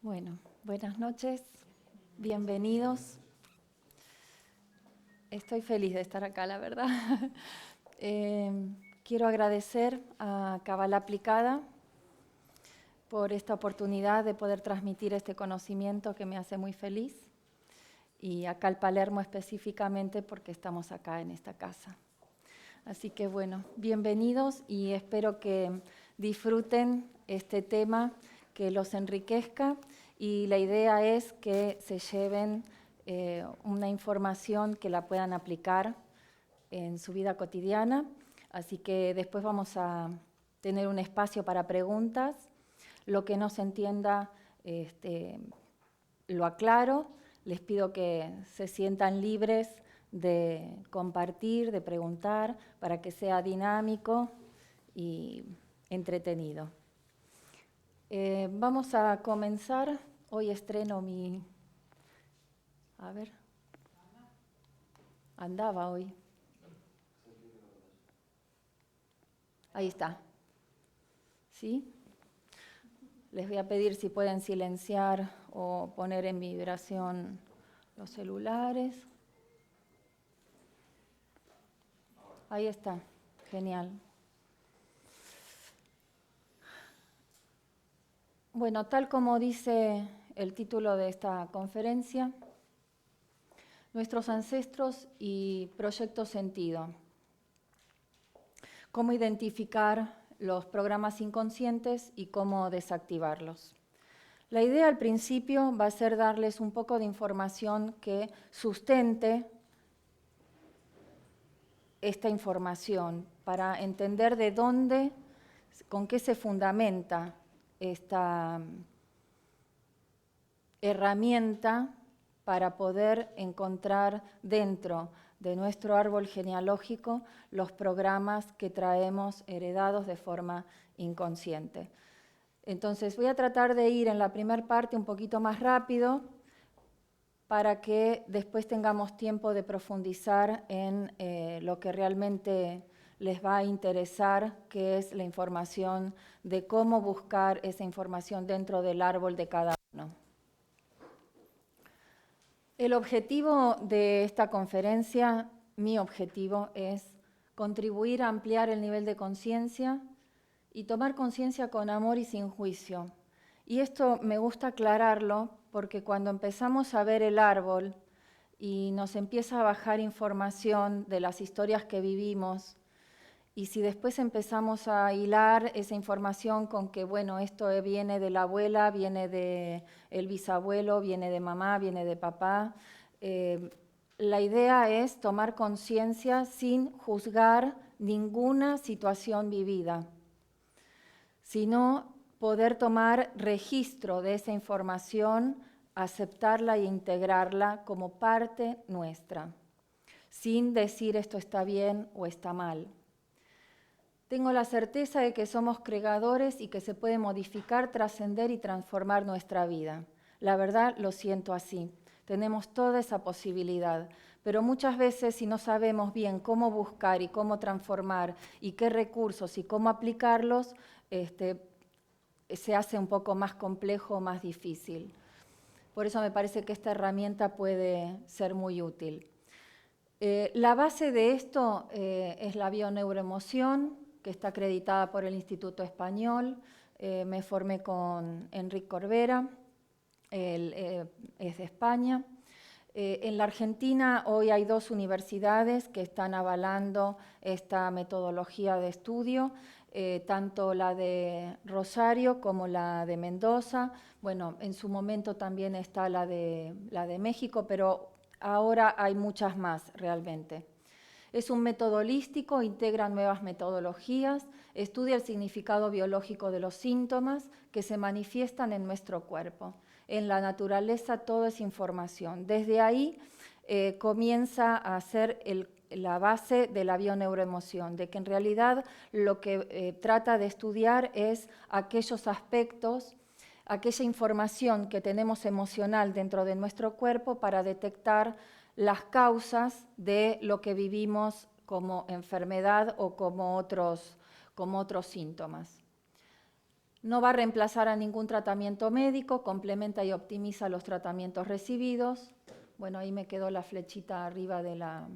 Bueno, buenas noches, bienvenidos. Estoy feliz de estar acá, la verdad. Quiero agradecer a Cábala Aplicada por esta oportunidad de poder transmitir este conocimiento que me hace muy feliz, y a Cal Palermo específicamente porque estamos acá en esta casa. Así que bueno, bienvenidos y espero que disfruten este tema, que los enriquezca, y la idea es que se lleven una información que la puedan aplicar en su vida cotidiana. Así que después vamos a tener un espacio para preguntas. Lo que no se entienda lo aclaro. Les pido que se sientan libres de compartir, de preguntar, para que sea dinámico y entretenido. Vamos a comenzar. Hoy estreno mi... A ver. Andaba hoy. Ahí está. ¿Sí? Les voy a pedir si pueden silenciar o poner en vibración los celulares. Ahí está. Genial. Bueno, tal como dice el título de esta conferencia, nuestros ancestros y proyecto sentido. Cómo identificar los programas inconscientes y cómo desactivarlos. La idea al principio va a ser darles un poco de información que sustente esta información para entender de dónde, con qué se fundamenta esta herramienta para poder encontrar dentro de nuestro árbol genealógico los programas que traemos heredados de forma inconsciente. Entonces voy a tratar de ir en la primera parte un poquito más rápido para que después tengamos tiempo de profundizar en lo que realmente les va a interesar, que es la información de cómo buscar esa información dentro del árbol de cada uno. El objetivo de esta conferencia, mi objetivo, es contribuir a ampliar el nivel de conciencia y tomar conciencia con amor y sin juicio. Y esto me gusta aclararlo porque cuando empezamos a ver el árbol y nos empieza a bajar información de las historias que vivimos, y si después empezamos a hilar esa información con que, bueno, esto viene de la abuela, viene del bisabuelo, viene de mamá, viene de papá, la idea es tomar conciencia sin juzgar ninguna situación vivida, sino poder tomar registro de esa información, aceptarla e integrarla como parte nuestra, sin decir esto está bien o está mal. Tengo la certeza de que somos creadores y que se puede modificar, trascender y transformar nuestra vida. La verdad, lo siento así. Tenemos toda esa posibilidad, pero muchas veces si no sabemos bien cómo buscar y cómo transformar y qué recursos y cómo aplicarlos, se hace un poco más complejo, más difícil. Por eso me parece que esta herramienta puede ser muy útil. La base de esto es la bioneuroemoción, que está acreditada por el Instituto Español. Me formé con Enric Corbera, él es de España. En la Argentina hoy hay 2 universidades que están avalando esta metodología de estudio, tanto la de Rosario como la de Mendoza. Bueno, en su momento también está la de México, pero ahora hay muchas más realmente. Es un método holístico, integra nuevas metodologías, estudia el significado biológico de los síntomas que se manifiestan en nuestro cuerpo. En la naturaleza todo es información. Desde ahí comienza a ser la base de la bioneuroemoción, de que en realidad lo que trata de estudiar es aquellos aspectos, aquella información que tenemos emocional dentro de nuestro cuerpo para detectar las causas de lo que vivimos como enfermedad o como otros síntomas. No va a reemplazar a ningún tratamiento médico, complementa y optimiza los tratamientos recibidos. Bueno, ahí me quedó la flechita arriba de la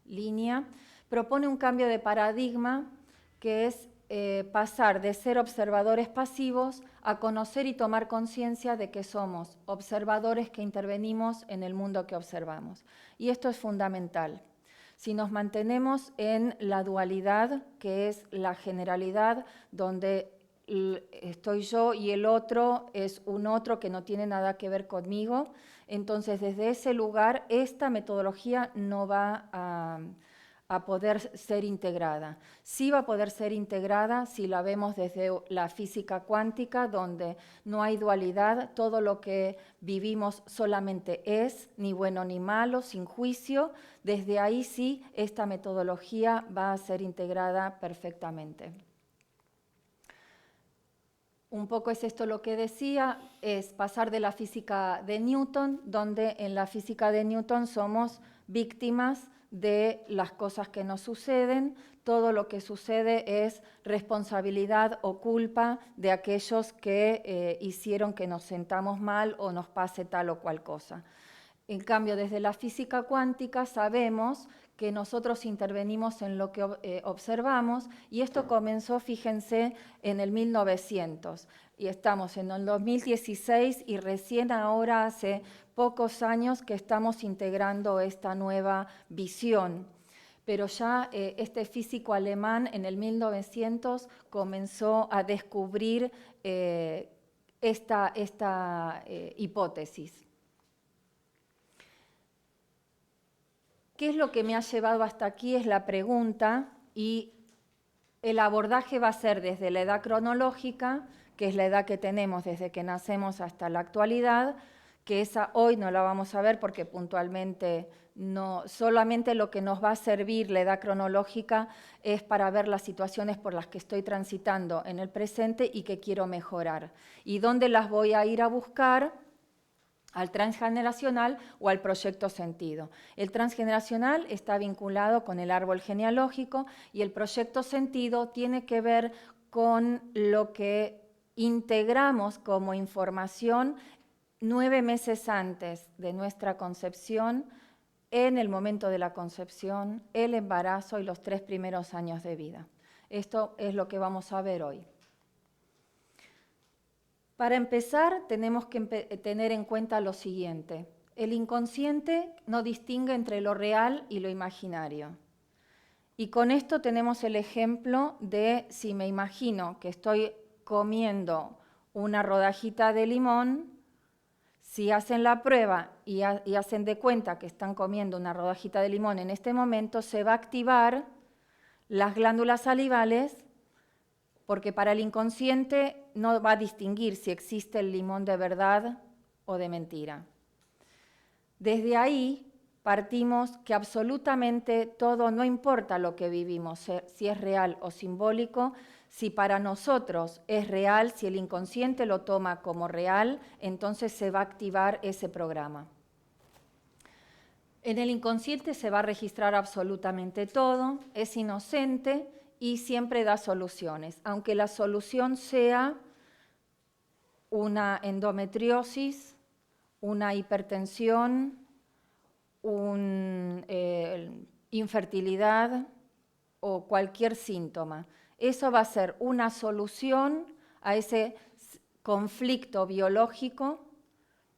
línea. Propone un cambio de paradigma que es pasar de ser observadores pasivos a conocer y tomar conciencia de que somos observadores que intervenimos en el mundo que observamos. Y esto es fundamental. Si nos mantenemos en la dualidad, que es la generalidad, donde estoy yo y el otro es un otro que no tiene nada que ver conmigo, entonces desde ese lugar esta metodología no va a poder ser integrada. Sí va a poder ser integrada si la vemos desde la física cuántica, donde no hay dualidad, todo lo que vivimos solamente es, ni bueno ni malo, sin juicio. Desde ahí sí, esta metodología va a ser integrada perfectamente. Un poco es esto lo que decía, es pasar de la física de Newton, donde en la física de Newton somos víctimas de las cosas que nos suceden, todo lo que sucede es responsabilidad o culpa de aquellos que hicieron que nos sentamos mal o nos pase tal o cual cosa. En cambio, desde la física cuántica sabemos que nosotros intervenimos en lo que observamos y esto comenzó, fíjense, en el 1900 y estamos en el 2016 y recién ahora hace pocos años que estamos integrando esta nueva visión. Pero ya este físico alemán en el 1900 comenzó a descubrir esta hipótesis. ¿Qué es lo que me ha llevado hasta aquí? Es la pregunta y el abordaje va a ser desde la edad cronológica, que es la edad que tenemos desde que nacemos hasta la actualidad, que esa hoy no la vamos a ver porque puntualmente no, solamente lo que nos va a servir la edad cronológica es para ver las situaciones por las que estoy transitando en el presente y que quiero mejorar. ¿Y dónde las voy a ir a buscar? Al transgeneracional o al proyecto sentido. El transgeneracional está vinculado con el árbol genealógico y el proyecto sentido tiene que ver con lo que integramos como información 9 meses antes de nuestra concepción, en el momento de la concepción, el embarazo y los 3 primeros años de vida. Esto es lo que vamos a ver hoy. Para empezar, tenemos que tener en cuenta lo siguiente. El inconsciente no distingue entre lo real y lo imaginario. Y con esto tenemos el ejemplo de si me imagino que estoy comiendo una rodajita de limón, si hacen la prueba y hacen de cuenta que están comiendo una rodajita de limón en este momento, se va a activar las glándulas salivales porque para el inconsciente no va a distinguir si existe el limón de verdad o de mentira. Desde ahí partimos que absolutamente todo, no importa lo que vivimos, si es real o simbólico, si para nosotros es real, si el inconsciente lo toma como real, entonces se va a activar ese programa. En el inconsciente se va a registrar absolutamente todo, es inocente y siempre da soluciones, aunque la solución sea una endometriosis, una hipertensión, infertilidad o cualquier síntoma. Eso va a ser una solución a ese conflicto biológico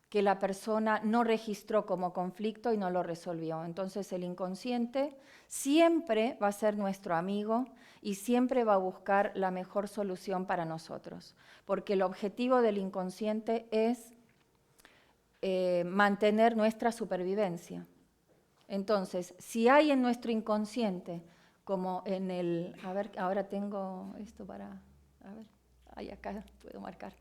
que la persona no registró como conflicto y no lo resolvió. Entonces el inconsciente siempre va a ser nuestro amigo y siempre va a buscar la mejor solución para nosotros, porque el objetivo del inconsciente es mantener nuestra supervivencia. Entonces, si hay en nuestro inconsciente, como en el, a ver, ahora tengo esto para, a ver, ahí acá puedo marcar.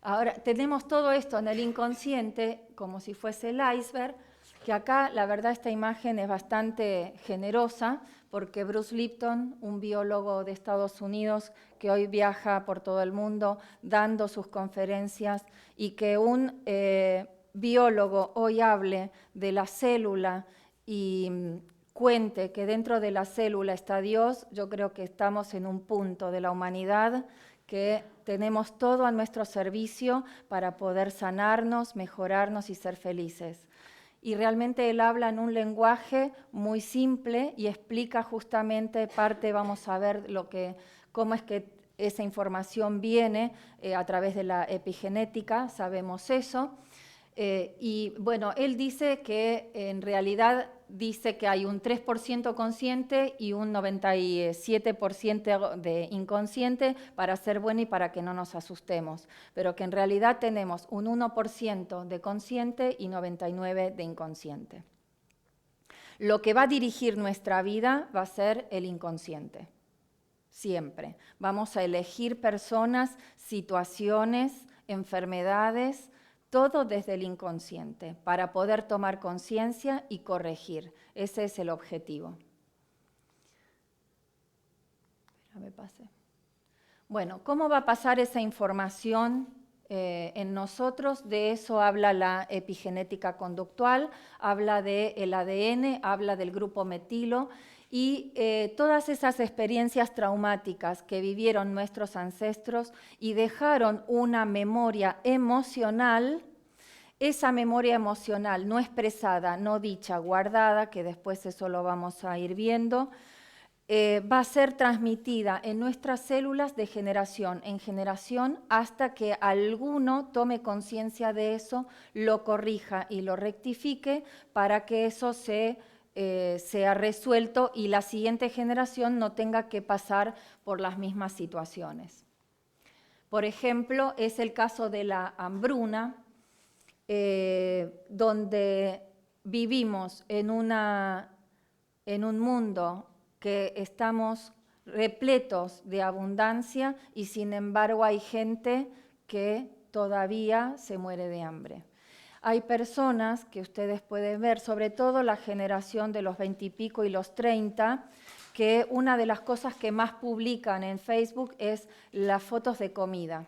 Ahora, tenemos todo esto en el inconsciente, como si fuese el iceberg, que acá, la verdad, esta imagen es bastante generosa, porque Bruce Lipton, un biólogo de Estados Unidos, que hoy viaja por todo el mundo dando sus conferencias, y que un biólogo hoy hable de la célula y cuente que dentro de la célula está Dios, yo creo que estamos en un punto de la humanidad que tenemos todo a nuestro servicio para poder sanarnos, mejorarnos y ser felices. Y realmente él habla en un lenguaje muy simple y explica justamente vamos a ver cómo es que esa información viene a través de la epigenética, sabemos eso. Y bueno, él dice que en realidad dice que hay un 3% consciente y un 97% de inconsciente para ser bueno y para que no nos asustemos, pero que en realidad tenemos un 1% de consciente y 99% de inconsciente. Lo que va a dirigir nuestra vida va a ser el inconsciente, siempre. Vamos a elegir personas, situaciones, enfermedades, todo desde el inconsciente, para poder tomar conciencia y corregir. Ese es el objetivo. Bueno, ¿cómo va a pasar esa información en nosotros? De eso habla la epigenética conductual, habla del ADN, habla del grupo metilo, y todas esas experiencias traumáticas que vivieron nuestros ancestros y dejaron una memoria emocional, esa memoria emocional no expresada, no dicha, guardada, que después eso lo vamos a ir viendo, va a ser transmitida en nuestras células de generación en generación hasta que alguno tome conciencia de eso, lo corrija y lo rectifique para que eso sea resuelto y la siguiente generación no tenga que pasar por las mismas situaciones. Por ejemplo, es el caso de la hambruna, donde vivimos en un mundo que estamos repletos de abundancia y sin embargo hay gente que todavía se muere de hambre. Hay personas que ustedes pueden ver, sobre todo la generación de los 20 y pico y los 30, que una de las cosas que más publican en Facebook es las fotos de comida.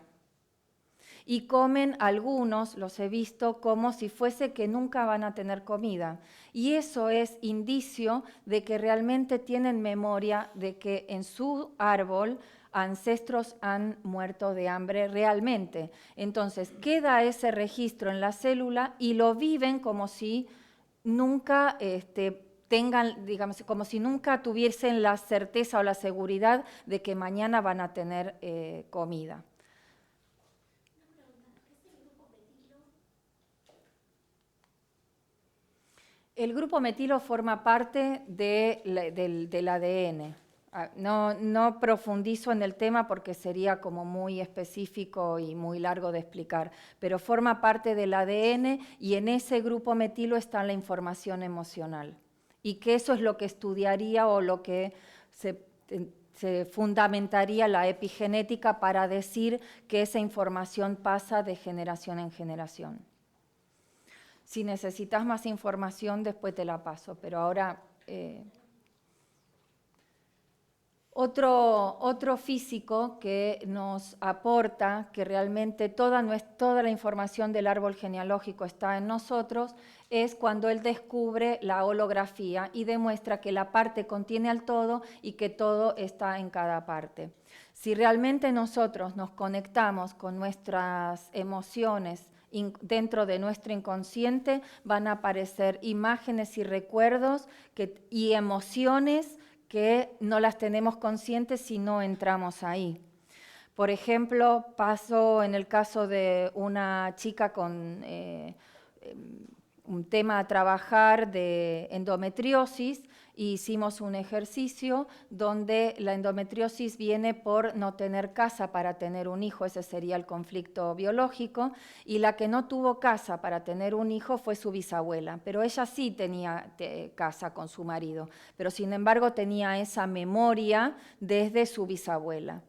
Y comen algunos, los he visto, como si fuese que nunca van a tener comida. Y eso es indicio de que realmente tienen memoria de que en su árbol ancestros han muerto de hambre realmente. Entonces queda ese registro en la célula y lo viven como si nunca digamos, como si nunca tuviesen la certeza o la seguridad de que mañana van a tener comida. El grupo metilo forma parte del ADN. No profundizo en el tema porque sería como muy específico y muy largo de explicar, pero forma parte del ADN y en ese grupo metilo está la información emocional. Y que eso es lo que estudiaría o lo que se fundamentaría la epigenética para decir que esa información pasa de generación en generación. Si necesitas más información, después te la paso, pero ahora... Otro físico que nos aporta que realmente toda la información del árbol genealógico está en nosotros es cuando él descubre la holografía y demuestra que la parte contiene al todo y que todo está en cada parte. Si realmente nosotros nos conectamos con nuestras emociones dentro de nuestro inconsciente, van a aparecer imágenes y recuerdos y emociones que no las tenemos conscientes si no entramos ahí. Por ejemplo, pasó en el caso de una chica con un tema a trabajar de endometriosis, y hicimos un ejercicio donde la endometriosis viene por no tener casa para tener un hijo, ese sería el conflicto biológico, y la que no tuvo casa para tener un hijo fue su bisabuela, pero ella sí tenía casa con su marido, pero sin embargo tenía esa memoria desde su bisabuela.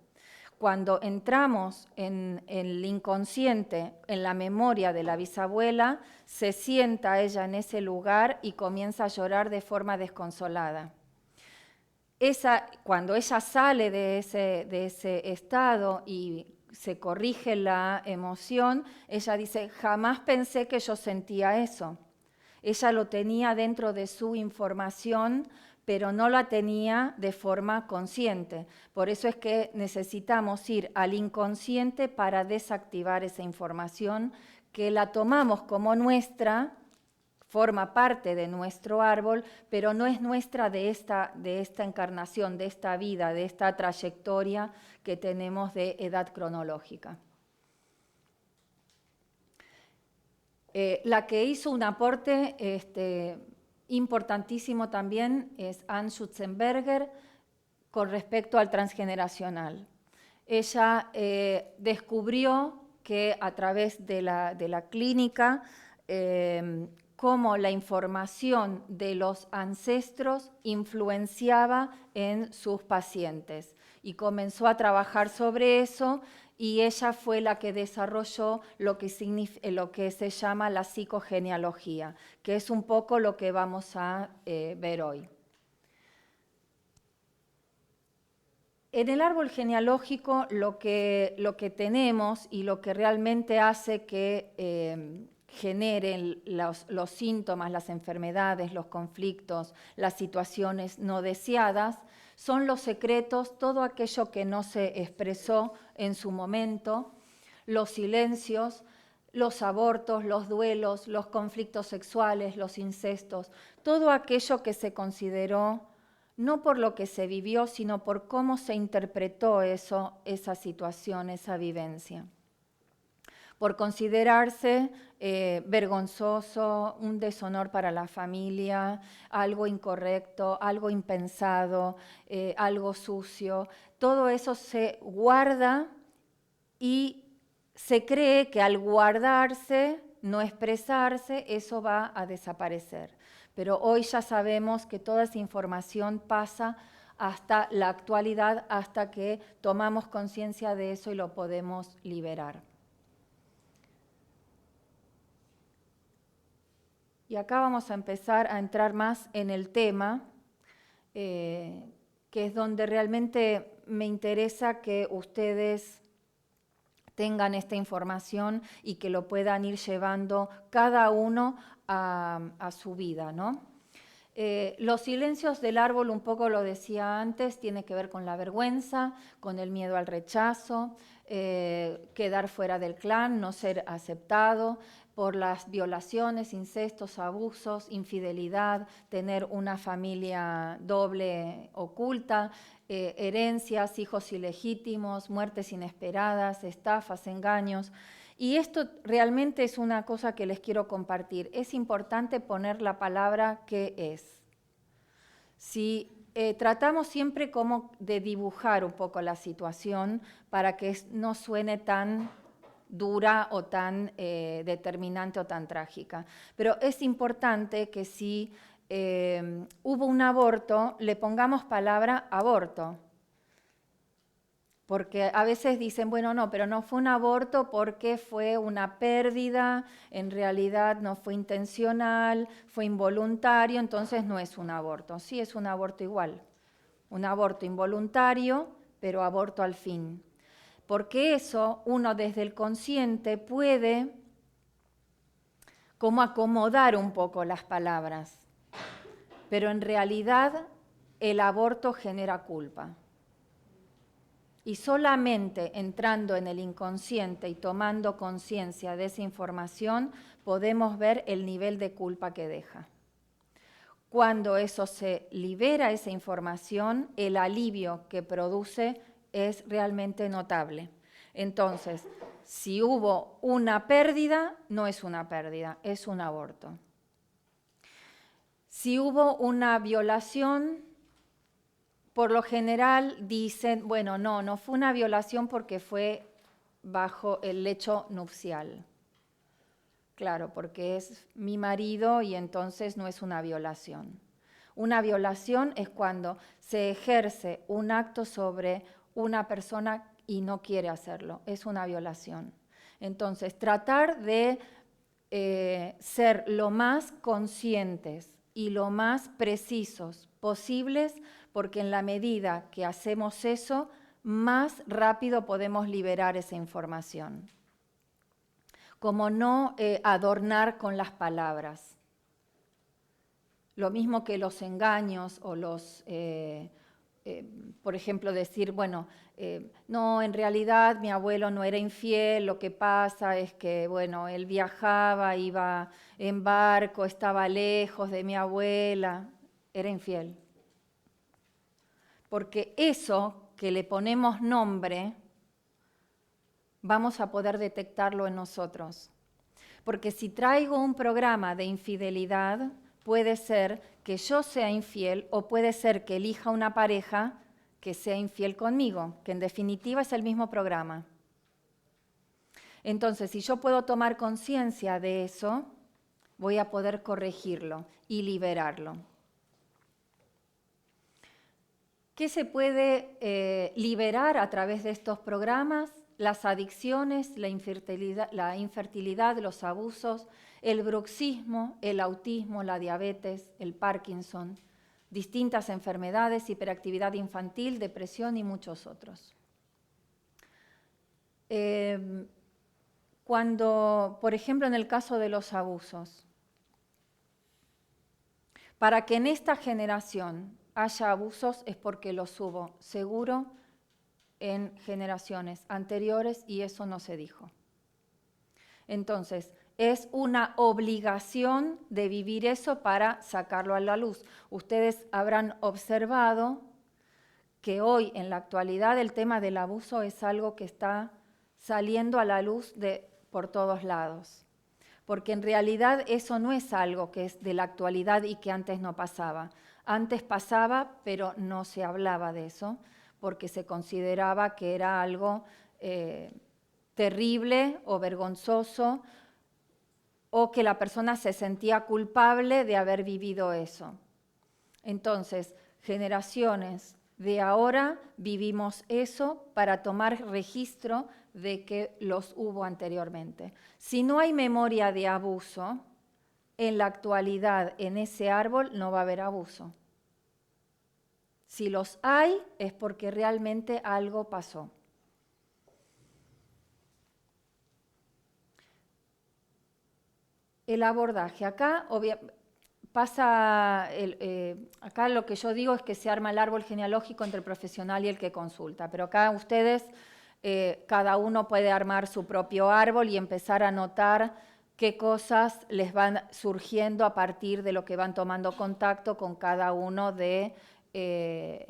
Cuando entramos en el inconsciente, en la memoria de la bisabuela, se sienta ella en ese lugar y comienza a llorar de forma desconsolada. Cuando ella sale de ese estado y se corrige la emoción, ella dice, jamás pensé que yo sentía eso. Ella lo tenía dentro de su información, pero no la tenía de forma consciente. Por eso es que necesitamos ir al inconsciente para desactivar esa información que la tomamos como nuestra, forma parte de nuestro árbol, pero no es nuestra de esta encarnación, de esta vida, de esta trayectoria que tenemos de edad cronológica. La que hizo un aporte importantísimo también es Anne Schutzenberger con respecto al transgeneracional. Ella descubrió que a través de la clínica, cómo la información de los ancestros influenciaba en sus pacientes y comenzó a trabajar sobre eso y ella fue la que desarrolló lo que se llama la psicogenealogía, que es un poco lo que vamos a ver hoy. En el árbol genealógico lo que tenemos y lo que realmente hace que generen los síntomas, las enfermedades, los conflictos, las situaciones no deseadas, son los secretos, todo aquello que no se expresó en su momento, los silencios, los abortos, los duelos, los conflictos sexuales, los incestos, todo aquello que se consideró no por lo que se vivió, sino por cómo se interpretó eso, esa situación, esa vivencia. Por considerarse vergonzoso, un deshonor para la familia, algo incorrecto, algo impensado, algo sucio. Todo eso se guarda y se cree que al guardarse, no expresarse, eso va a desaparecer. Pero hoy ya sabemos que toda esa información pasa hasta la actualidad, hasta que tomamos conciencia de eso y lo podemos liberar. Y acá vamos a empezar a entrar más en el tema, que es donde realmente me interesa que ustedes tengan esta información y que lo puedan ir llevando cada uno a su vida, ¿no? Los silencios del árbol, un poco lo decía antes, tiene que ver con la vergüenza, con el miedo al rechazo, quedar fuera del clan, no ser aceptado, por las violaciones, incestos, abusos, infidelidad, tener una familia doble oculta, herencias, hijos ilegítimos, muertes inesperadas, estafas, engaños. Y esto realmente es una cosa que les quiero compartir. Es importante poner la palabra ¿qué es? Si tratamos siempre como de dibujar un poco la situación para que no suene tan dura o tan determinante o tan trágica. Pero es importante que si hubo un aborto, le pongamos palabra aborto. Porque a veces dicen, bueno, no, pero no fue un aborto porque fue una pérdida, en realidad no fue intencional, fue involuntario, entonces no es un aborto. Sí, es un aborto igual. Un aborto involuntario, pero aborto al fin. Porque eso uno desde el consciente puede como acomodar un poco las palabras, pero en realidad el aborto genera culpa. Y solamente entrando en el inconsciente y tomando conciencia de esa información podemos ver el nivel de culpa que deja. Cuando eso se libera, esa información, el alivio que produce es realmente notable. Entonces, si hubo una pérdida, no es una pérdida, es un aborto. Si hubo una violación, por lo general dicen, bueno, no fue una violación porque fue bajo el lecho nupcial. Claro, porque es mi marido y entonces no es una violación. Una violación es cuando se ejerce un acto sobre una persona y no quiere hacerlo, es una violación. Entonces, tratar de ser lo más conscientes y lo más precisos posibles, porque en la medida que hacemos eso, más rápido podemos liberar esa información. Como no adornar con las palabras. Lo mismo que los engaños o los, por ejemplo, decir, bueno, no, en realidad mi abuelo no era infiel, lo que pasa es que, bueno, él viajaba, iba en barco, estaba lejos de mi abuela, era infiel. Porque eso que le ponemos nombre, vamos a poder detectarlo en nosotros. Porque si traigo un programa de infidelidad, puede ser que yo sea infiel o puede ser que elija una pareja que sea infiel conmigo, que en definitiva es el mismo programa. Entonces, si yo puedo tomar conciencia de eso, voy a poder corregirlo y liberarlo. ¿Qué se puede liberar a través de estos programas? Las adicciones, la infertilidad, los abusos, el bruxismo, el autismo, la diabetes, el Parkinson, distintas enfermedades, hiperactividad infantil, depresión y muchos otros. Cuando, por ejemplo, en el caso de los abusos, para que en esta generación haya abusos es porque los hubo, seguro, en generaciones anteriores y eso no se dijo. Entonces, es una obligación de vivir eso para sacarlo a la luz. Ustedes habrán observado que hoy, en la actualidad, el tema del abuso es algo que está saliendo a la luz por todos lados. Porque en realidad eso no es algo que es de la actualidad y que antes no pasaba. Antes pasaba, pero no se hablaba de eso, porque se consideraba que era algo terrible o vergonzoso, o que la persona se sentía culpable de haber vivido eso. Entonces, generaciones de ahora vivimos eso para tomar registro de que los hubo anteriormente. Si no hay memoria de abuso, en la actualidad en ese árbol no va a haber abuso. Si los hay, es porque realmente algo pasó. El abordaje. Acá acá lo que yo digo es que se arma el árbol genealógico entre el profesional y el que consulta, pero acá ustedes, cada uno puede armar su propio árbol y empezar a notar qué cosas les van surgiendo a partir de lo que van tomando contacto con cada uno de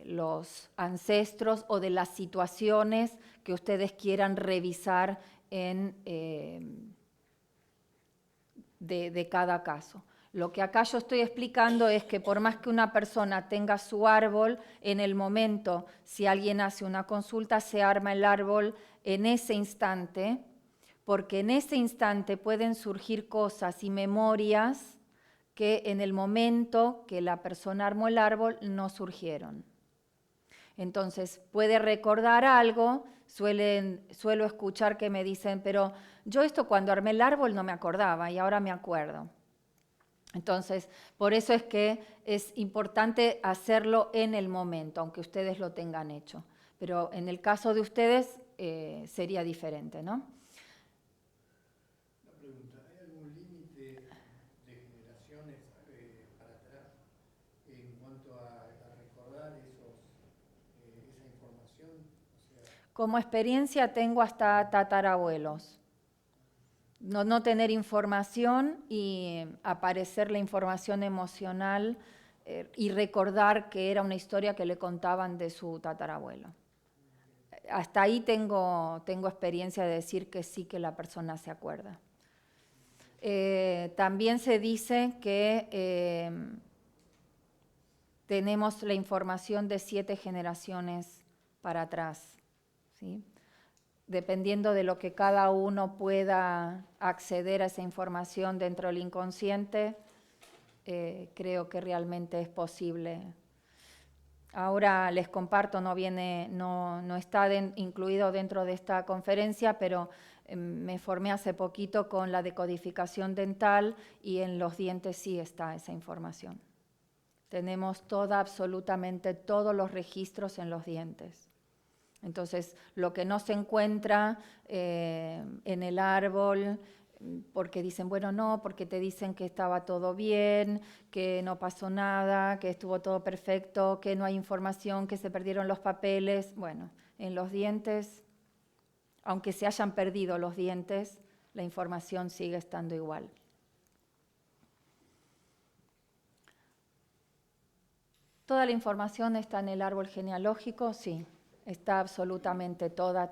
los ancestros o de las situaciones que ustedes quieran revisar de cada caso. Lo que acá yo estoy explicando es que por más que una persona tenga su árbol, en el momento, si alguien hace una consulta, se arma el árbol en ese instante, porque en ese instante pueden surgir cosas y memorias que en el momento que la persona armó el árbol no surgieron. Entonces, puede recordar algo, suelo escuchar que me dicen, pero yo esto cuando armé el árbol no me acordaba y ahora me acuerdo. Entonces, por eso es que es importante hacerlo en el momento, aunque ustedes lo tengan hecho. Pero en el caso de ustedes sería diferente, ¿no? Una pregunta, ¿hay algún límite de generaciones para atrás en cuanto a recordar esa información? O sea, Como experiencia tengo hasta tatarabuelos. No tener información y aparecer la información emocional y recordar que era una historia que le contaban de su tatarabuelo. Hasta ahí tengo experiencia de decir que sí que la persona se acuerda. También se dice que tenemos la información de 7 generaciones para atrás, ¿sí? Dependiendo de lo que cada uno pueda acceder a esa información dentro del inconsciente, creo que realmente es posible. Ahora les comparto, no está incluido dentro de esta conferencia, pero me formé hace poquito con la decodificación dental y en los dientes sí está esa información. Tenemos absolutamente todos los registros en los dientes. Entonces, lo que no se encuentra en el árbol, porque dicen, bueno, no, porque te dicen que estaba todo bien, que no pasó nada, que estuvo todo perfecto, que no hay información, que se perdieron los papeles. Bueno, en los dientes, aunque se hayan perdido los dientes, la información sigue estando igual. ¿Toda la información está en el árbol genealógico? Sí, está absolutamente toda.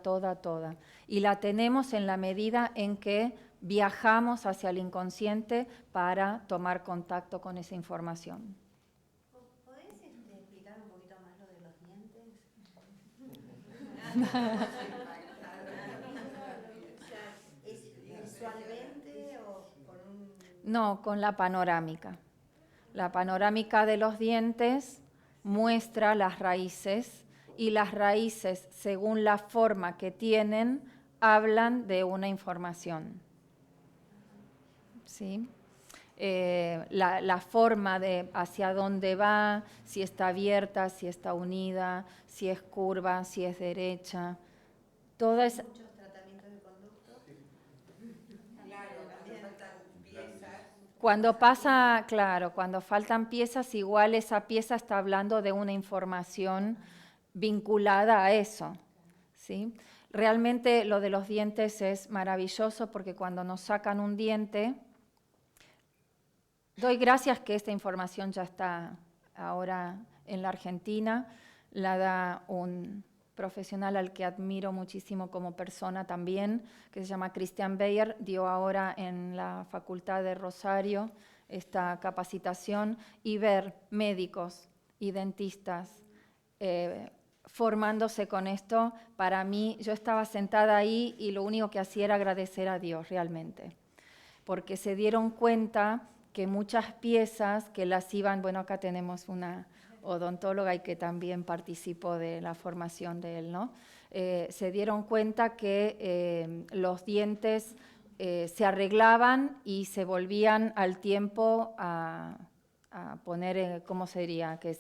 Y la tenemos en la medida en que viajamos hacia el inconsciente para tomar contacto con esa información. ¿Podés explicar un poquito más lo de los dientes? ¿Es visualmente o con un...? No, con la panorámica. La panorámica de los dientes muestra las raíces y las raíces, según la forma que tienen, hablan de una información. ¿Sí? La forma de hacia dónde va, si está abierta, si está unida, si es curva, si es derecha. Toda esa... ¿Muchos tratamientos de conducto? Claro, también faltan piezas. Cuando pasa, claro, cuando faltan piezas, igual esa pieza está hablando de una información vinculada a eso, ¿sí? Realmente lo de los dientes es maravilloso porque cuando nos sacan un diente, doy gracias que esta información ya está ahora en la Argentina, la da un profesional al que admiro muchísimo como persona también, que se llama Christian Beyer, dio ahora en la Facultad de Rosario esta capacitación, y ver médicos y dentistas formándose con esto, para mí, yo estaba sentada ahí y lo único que hacía era agradecer a Dios realmente, porque se dieron cuenta que muchas piezas que las iban, bueno, acá tenemos una odontóloga y que también participó de la formación de él, ¿no? Se dieron cuenta que los dientes se arreglaban y se volvían al tiempo a poner, ¿cómo se diría? Que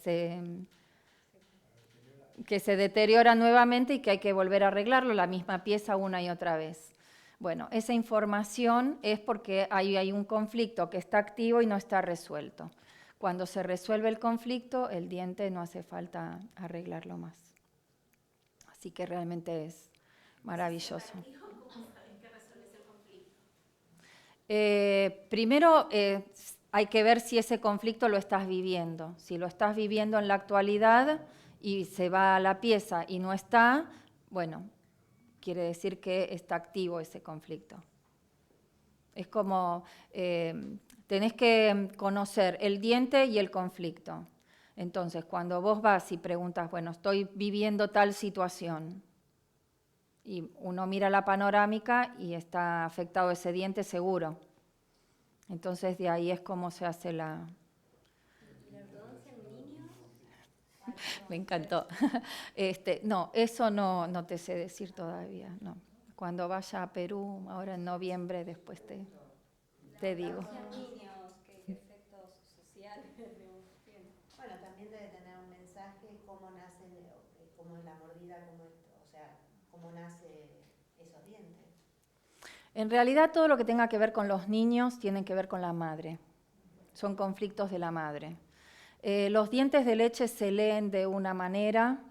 se deteriora nuevamente y que hay que volver a arreglarlo, la misma pieza una y otra vez. Bueno, esa información es porque hay un conflicto que está activo y no está resuelto. Cuando se resuelve el conflicto, el diente no hace falta arreglarlo más. Así que realmente es maravilloso. ¿Cómo sabes que resuelves el conflicto? Primero hay que ver si ese conflicto lo estás viviendo. Si lo estás viviendo en la actualidad y se va a la pieza y no está, bueno, quiere decir que está activo ese conflicto. Es como, tenés que conocer el diente y el conflicto. Entonces, cuando vos vas y preguntas, bueno, estoy viviendo tal situación, y uno mira la panorámica y está afectado ese diente seguro. Entonces, de ahí es como se hace la... ¿Y la ortodoncia en niños? Me encantó. No, eso no te sé decir todavía, no. Cuando vaya a Perú, ahora en noviembre, después te digo. Niños, ¿qué efectos sociales tiene? Bueno, también debe tener un mensaje cómo nacen, cómo es la mordida, cómo nacen esos dientes. En realidad todo lo que tenga que ver con los niños tiene que ver con la madre. Son conflictos de la madre. Los dientes de leche se leen de una manera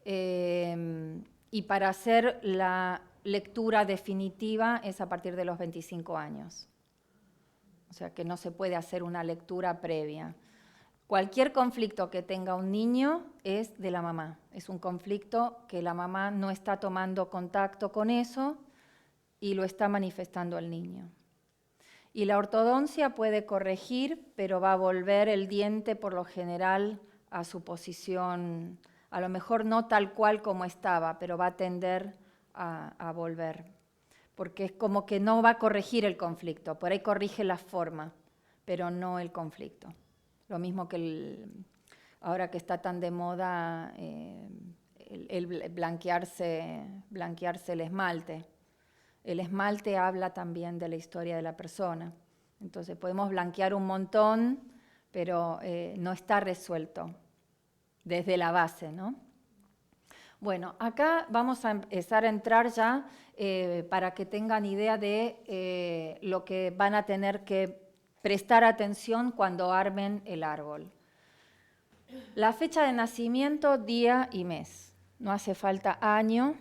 y para hacer la lectura definitiva es a partir de los 25 años. O sea que no se puede hacer una lectura previa. Cualquier conflicto que tenga un niño es de la mamá. Es un conflicto que la mamá no está tomando contacto con eso y lo está manifestando el niño. Y la ortodoncia puede corregir, pero va a volver el diente por lo general a su posición, a lo mejor no tal cual como estaba, pero va a tender a volver. Porque es como que no va a corregir el conflicto, por ahí corrige la forma, pero no el conflicto. Lo mismo que ahora que está tan de moda el blanquearse el esmalte. El esmalte habla también de la historia de la persona. Entonces podemos blanquear un montón, pero no está resuelto desde la base, ¿no? Bueno, acá vamos a empezar a entrar ya para que tengan idea de lo que van a tener que prestar atención cuando armen el árbol. La fecha de nacimiento, día y mes. No hace falta año.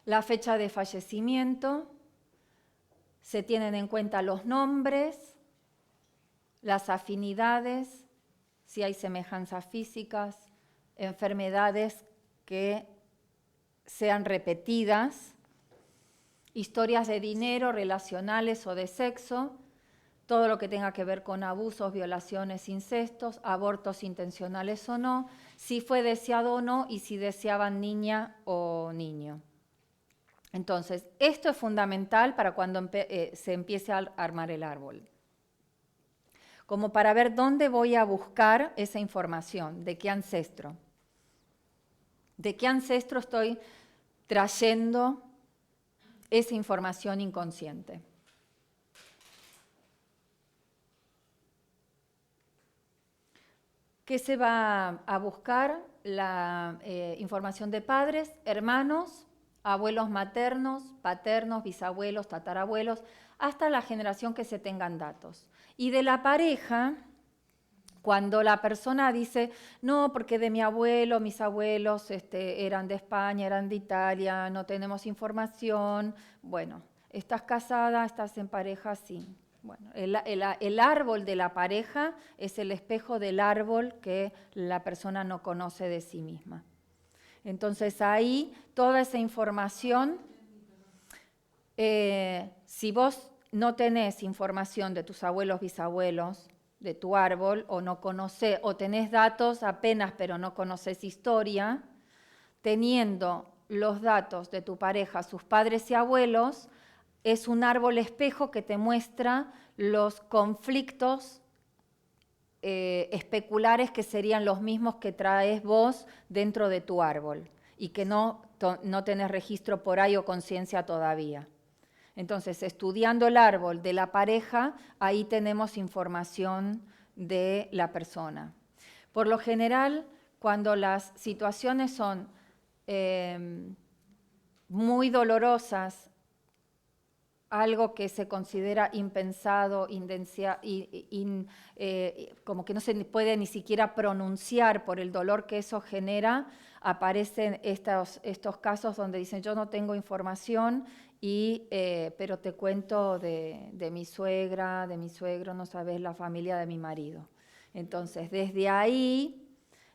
La fecha de fallecimiento. Se tienen en cuenta los nombres, las afinidades, si hay semejanzas físicas, enfermedades que sean repetidas, historias de dinero, relacionales o de sexo, todo lo que tenga que ver con abusos, violaciones, incestos, abortos intencionales o no, si fue deseado o no y si deseaban niña o niño. Entonces, esto es fundamental para cuando se empiece a armar el árbol. Como para ver dónde voy a buscar esa información, de qué ancestro. ¿De qué ancestro estoy trayendo esa información inconsciente? ¿Qué se va a buscar? La información de padres, hermanos, abuelos maternos, paternos, bisabuelos, tatarabuelos, hasta la generación que se tengan datos. Y de la pareja, cuando la persona dice, no, porque de mi abuelo, mis abuelos eran de España, eran de Italia, no tenemos información, bueno, estás casada, estás en pareja, sí. Bueno, el árbol de la pareja es el espejo del árbol que la persona no conoce de sí misma. Entonces ahí toda esa información, si vos no tenés información de tus abuelos, bisabuelos, de tu árbol, o no conocés, o tenés datos apenas pero no conocés historia, teniendo los datos de tu pareja, sus padres y abuelos, es un árbol espejo que te muestra los conflictos especulares que serían los mismos que traes vos dentro de tu árbol y que no tenés registro por ahí o conciencia todavía. Entonces, estudiando el árbol de la pareja, ahí tenemos información de la persona. Por lo general, cuando las situaciones son muy dolorosas, algo que se considera impensado, como que no se puede ni siquiera pronunciar por el dolor que eso genera, aparecen estos casos donde dicen yo no tengo información, pero te cuento de mi suegra, de mi suegro, no sabes la familia de mi marido. Entonces, desde ahí,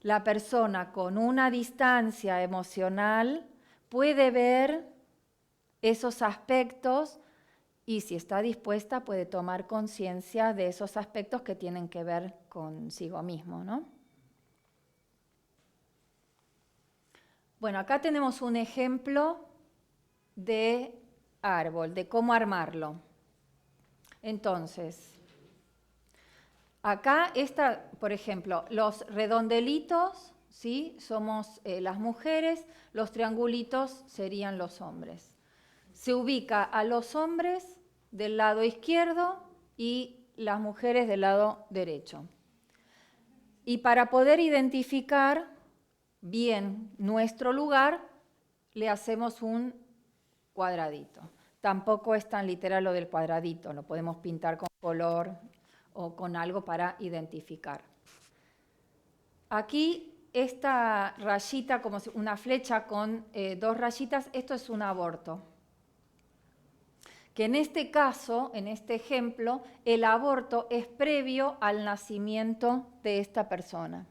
la persona con una distancia emocional puede ver esos aspectos y si está dispuesta puede tomar conciencia de esos aspectos que tienen que ver consigo mismo, ¿no? Bueno, acá tenemos un ejemplo de árbol, de cómo armarlo. Entonces, acá por ejemplo, los redondelitos, ¿sí? Somos las mujeres, los triangulitos serían los hombres. Se ubica a los hombres del lado izquierdo y las mujeres del lado derecho. Y para poder identificar bien nuestro lugar, le hacemos un cuadradito. Tampoco es tan literal lo del cuadradito, lo podemos pintar con color o con algo para identificar. Aquí esta rayita, como una flecha con dos rayitas, esto es un aborto. Que en este caso, en este ejemplo, el aborto es previo al nacimiento de esta persona,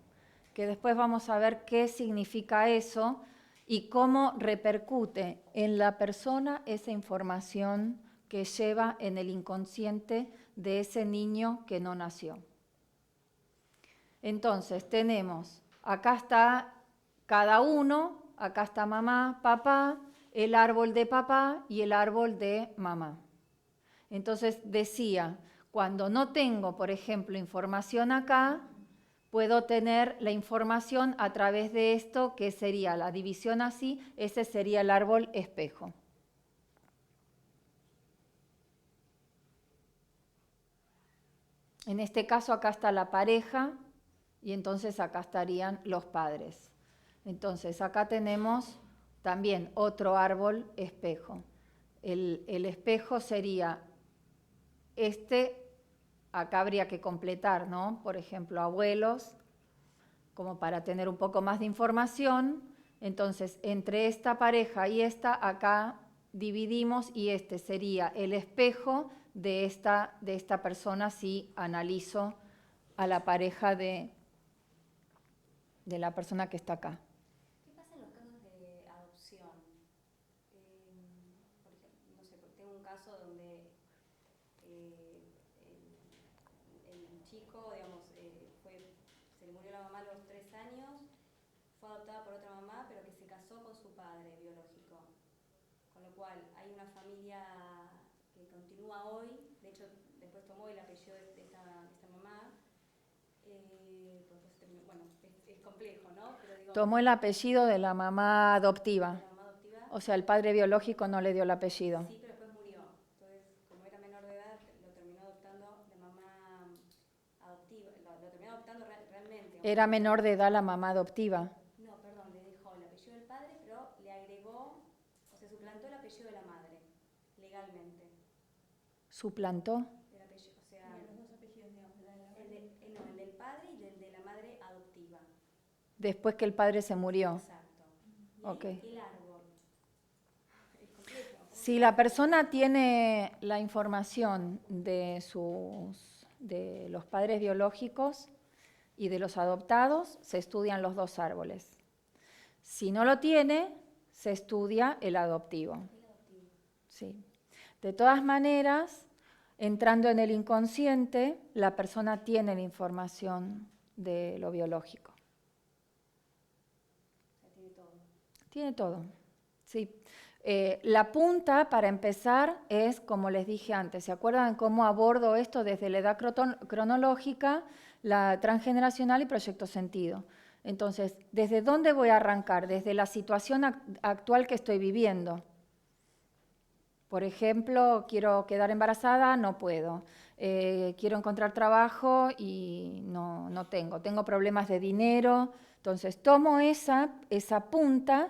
que después vamos a ver qué significa eso y cómo repercute en la persona esa información que lleva en el inconsciente de ese niño que no nació. Entonces tenemos, acá está cada uno, acá está mamá, papá, el árbol de papá y el árbol de mamá. Entonces decía, cuando no tengo, por ejemplo, información acá, puedo tener la información a través de esto, que sería la división así, ese sería el árbol espejo. En este caso acá está la pareja y entonces acá estarían los padres. Entonces, acá tenemos también otro árbol espejo. El espejo sería acá habría que completar, ¿no? Por ejemplo, abuelos, como para tener un poco más de información. Entonces, entre esta pareja y esta, acá dividimos y este sería el espejo de esta persona si analizo a la pareja de la persona que está acá. ¿Qué pasa en los casos de adopción? Por ejemplo, no sé, tengo un caso donde el chico, digamos, se le murió la mamá a los 3 años, fue adoptada por otra mamá, pero que se casó con su padre biológico. Con lo cual, hay una familia que continúa hoy, de hecho, después tomó el apellido de esta mamá. Bueno, es complejo, ¿no? Pero digo, Tomó el apellido de la mamá adoptiva. la mamá adoptiva. O sea, el padre biológico no le dio el apellido. Sí, pero después murió. Entonces, como era menor de edad, lo terminó adoptando de mamá adoptiva. Lo terminó adoptando realmente. Era menor de edad la mamá adoptiva. No, perdón, le dejó el apellido del padre, pero le agregó, o sea, suplantó el apellido de la madre, legalmente. ¿Suplantó? El apellido, o sea, los dos apellidos, digamos, el del padre y el de la madre adoptiva. Después que el padre se murió. Exacto. Y Ok. el árbol. Es complejo. Si la persona tiene la información de los padres biológicos y de los adoptados, se estudian los dos árboles. Si no lo tiene, se estudia el adoptivo. Sí. De todas maneras, entrando en el inconsciente, la persona tiene la información de lo biológico. Tiene todo. Tiene todo, sí. La punta, para empezar, es, como les dije antes, ¿se acuerdan cómo abordo esto desde la edad cronológica, la transgeneracional y proyecto sentido? Entonces, ¿desde dónde voy a arrancar? Desde la situación actual que estoy viviendo. Por ejemplo, quiero quedar embarazada, no puedo. Quiero encontrar trabajo y no tengo. Tengo problemas de dinero. Entonces, tomo esa punta